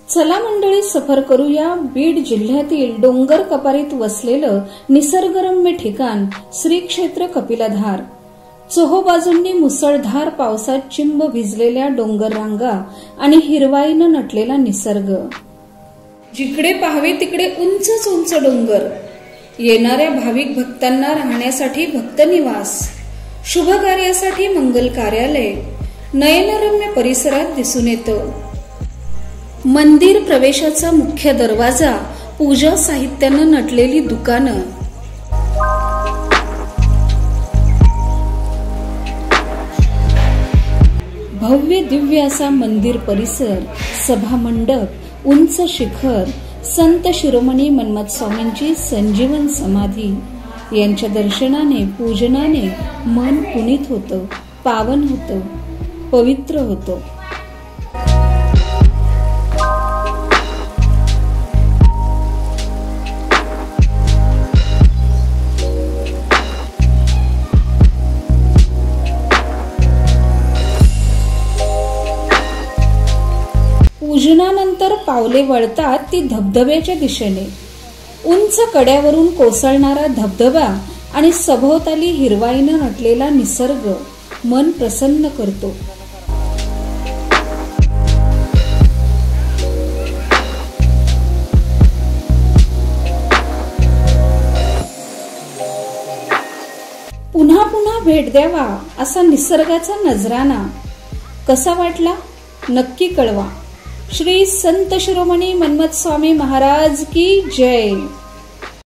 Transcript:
चला मंडळी, सफर करूया बीड जिल्ह्यातील डोंगर कपारीत वसलेलं निसर्गरम्य ठिकाण श्री क्षेत्र कपिलधार। चोहोबाजूंनी मुसळधार पावसात चिंब भिजलेल्या डोंगर रांगा आणि हिरवाईनं नटलेला निसर्ग। जिकडे पाहावे तिकडे उंचच उंच डोंगर। येणाऱ्या भाविक भक्तांना राहण्यासाठी भक्त निवास, शुभ कार्यासाठी मंगल कार्यालय नयनरम्य परिसरात दिसून येतं। मंदिर प्रवेशाचा मुख्य दरवाजा, पूजा साहित्यानं नटलेली दुकानं, भव्य दिव्य असा मंदिर परिसर, सभा मंडप, उंच शिखर, संत शिरोमणी मन्मथ स्वामींची संजीवन समाधी यांच्या दर्शनाने पूजनाने मन पुनीत होतं, पावन होतं, पवित्र होतं। पूजनानंतर पावले वळतात ती धबधब्याच्या दिशेने। उंच कड्यावरून कोसळणारा धबधबा आणि सभोवताली हिरवाईनं नटलेला निसर्ग मन प्रसन्न करतो। पुन्हा पुन्हा भेट द्यावा असा निसर्गाचा नजराना कसा वाटला नक्की कळवा। श्री संत शिरोमणी मन्मथ स्वामी महाराज की जय।